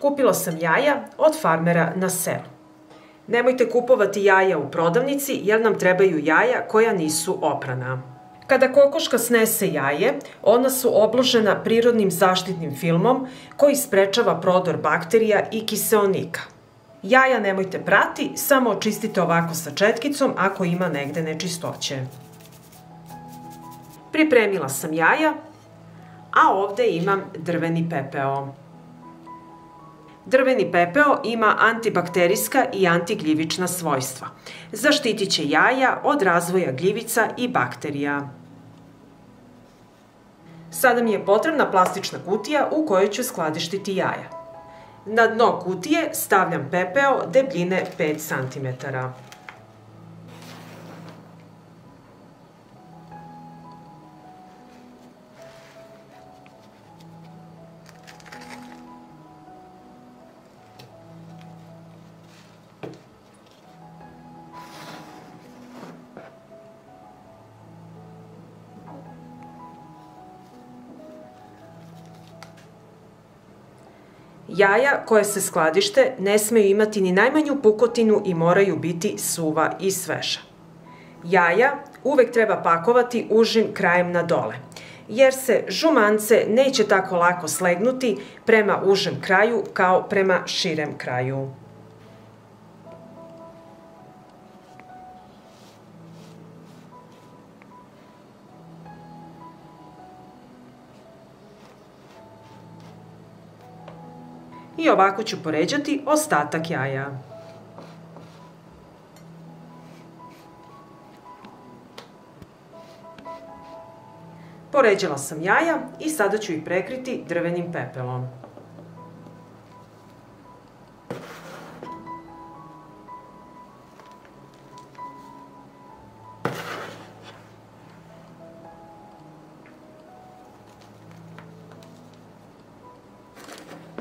Kupila sam jaja od farmera na selu. Nemojte kupovati jaja u prodavnici jer nam trebaju jaja koja nisu oprana. Kada kokoška snese jaje, ona su obložena prirodnim zaštitnim filmom koji sprečava prodor bakterija i kiseonika. Jaja nemojte prati, samo očistite ovako sa četkicom ako ima negde nečistoće. Pripremila sam jaja, a ovde imam drveni pepeo. Drveni pepeo ima antibakterijska i antigljivična svojstva. Zaštitit će jaja od razvoja gljivica i bakterija. Sada mi je potrebna plastična kutija u kojoj ću skladištiti jaja. Na dno kutije stavljam pepeo debljine 5 cm. Jaja koje se skladište ne smeju imati ni najmanju pukotinu i moraju biti suva i sveža. Jaja uvek treba pakovati užim krajem na dole, jer se žumance neće tako lako slegnuti prema užem kraju kao prema širem kraju. I ovako ću poređati ostatak jaja. Poređala sam jaja i sada ću ih prekriti drvenim pepelom.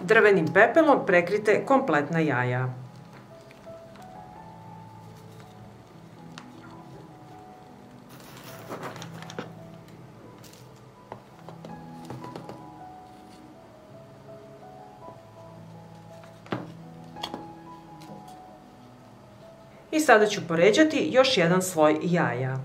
Drvenim pepelom prekrite kompletna jaja. I sada ću poređati još jedan sloj jaja.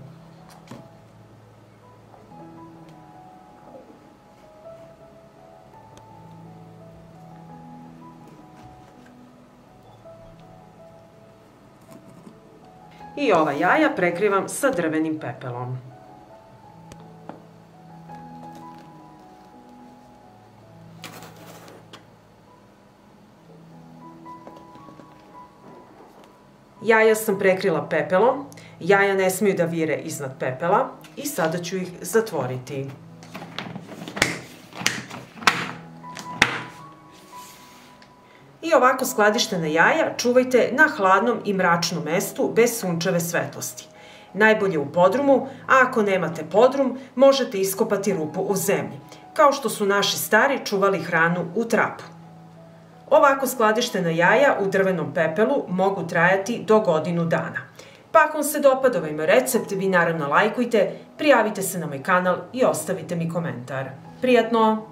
I ova jaja prekrivam sa drvenim pepelom. Jaja sam prekrila pepelom, jaja ne smiju da vire iznad pepela i sada ću ih zatvoriti. I ovako skladištena jaja čuvajte na hladnom i mračnom mestu bez sunčeve svetlosti. Najbolje u podrumu, a ako nemate podrum, možete iskopati rupu u zemlji, kao što su naši stari čuvali hranu u trapu. Ovako skladištena jaja u drvenom pepelu mogu trajati do godinu dana. Pa ako vam se dopada ovaj moj recept, vi naravno lajkujte, prijavite se na moj kanal i ostavite mi komentar. Prijatno!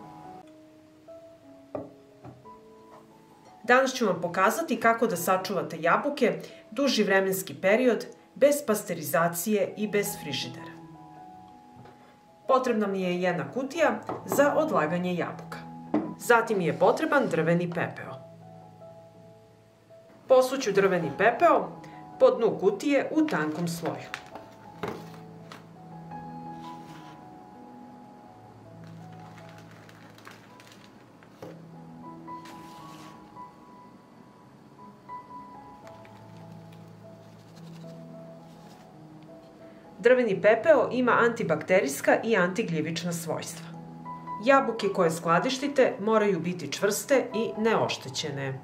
Danas ću vam pokazati kako da sačuvate jabuke duži vremenski period bez pasterizacije i bez frižidera. Potrebna mi je jedna kutija za odlaganje jabuka. Zatim mi je potreban drveni pepeo. Posuću drveni pepeo po dnu kutije u tankom sloju. Drveni pepeo ima antibakterijska i antigljivična svojstva. Jabuke koje skladištite moraju biti čvrste i neoštećene.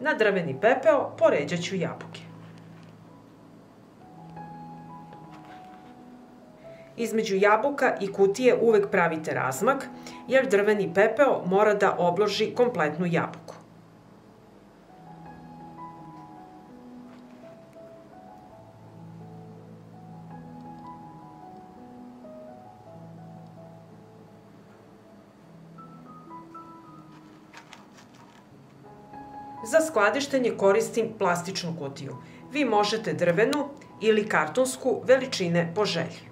Na drveni pepeo poređat ću jabuke. Između jabuka i kutije uvek pravite razmak, jer drveni pepeo mora da obloži kompletnu jabuku. Za skladištenje koristim plastičnu kutiju. Vi možete drvenu ili kartonsku, veličine po želji.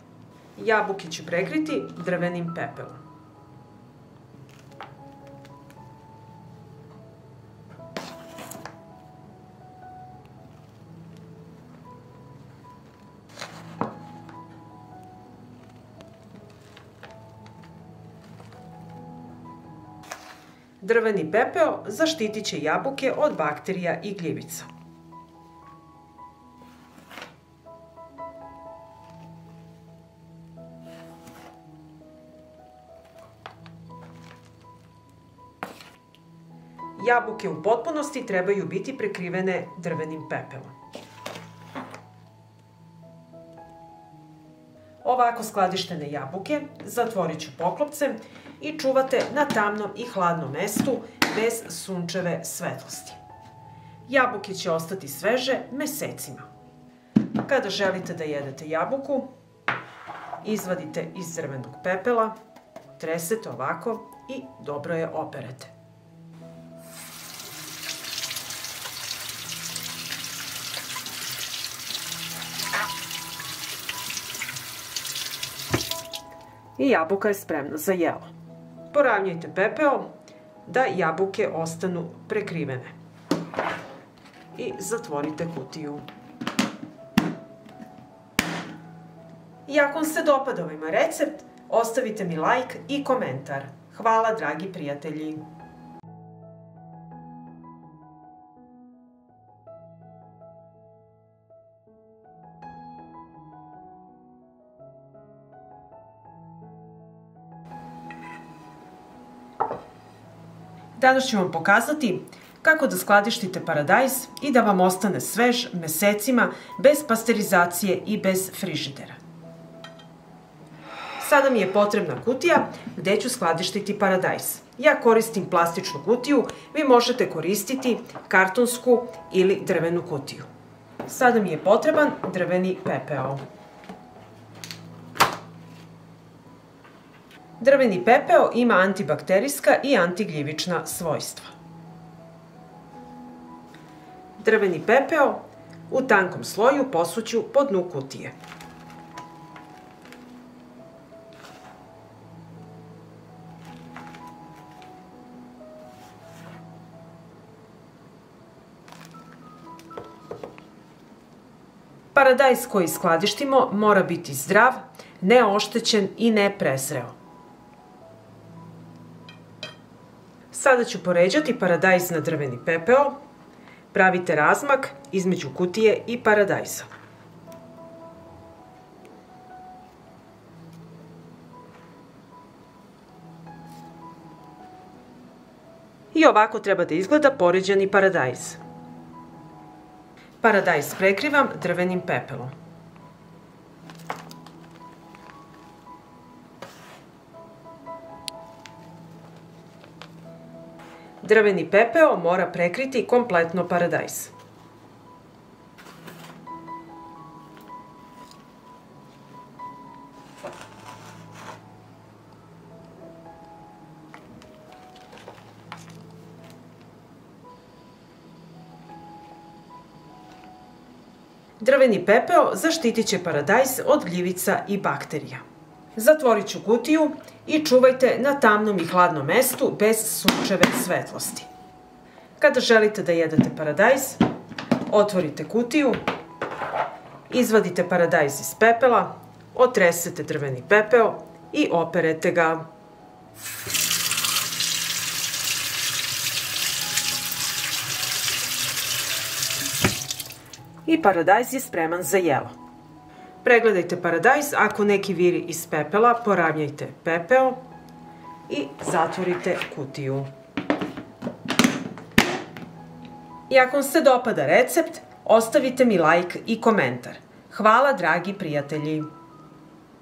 Jabuke ću prekriti drvenim pepelom. Drveni pepeo zaštitit će jabuke od bakterija i gljivica. Jabuke u potpunosti trebaju biti prekrivene drvenim pepelom. Ovako skladištene jabuke zatvorit ću poklopcem i čuvate na tamnom i hladnom mestu bez sunčeve svetlosti. Jabuke će ostati sveže mesecima. Kada želite da jedete jabuku, izvadite iz drvenog pepela, tresete ovako i dobro je operete. I jabuka je spremna za jelo. Poravnjajte pepeo da jabuke ostanu prekrivene. I zatvorite kutiju. I ako vam se dopada ovaj recept, ostavite mi like i komentar. Hvala, dragi prijatelji! Danas ću vam pokazati kako da skladištite paradajz i da vam ostane svež mesecima bez pasterizacije i bez frižidera. Sada mi je potrebna kutija gde ću skladištiti paradajz. Ja koristim plastičnu kutiju, vi možete koristiti kartonsku ili drvenu kutiju. Sada mi je potreban drveni pepeo. Drveni pepeo ima antibakterijska i antigljivična svojstva. Drveni pepeo u tankom sloju posuću po dnu kutije. Paradajz koji skladištimo mora biti zdrav, neoštećen i ne prezreo. Sada ću poređati paradajz na drveni pepeo. Pravite razmak između kutije i paradajza. I ovako treba da izgleda poređani paradajz. Paradajz prekrivam drvenim pepelom. Drveni pepeo mora prekriti kompletno paradajz. Drveni pepeo zaštitit će paradajz od gljivica i bakterija. Zatvorit ću kutiju i čuvajte na tamnom i hladnom mestu bez sunčeve svetlosti. Kada želite da jedete paradajz, otvorite kutiju, izvadite paradajz iz pepela, otresete drveni pepeo i operete ga. I paradajz je spreman za jelo. Pregledajte paradajz, ako neki viri iz pepela, poravnjajte pepeo i zatvorite kutiju. I ako vam se dopada recept, ostavite mi like i komentar. Hvala, dragi prijatelji!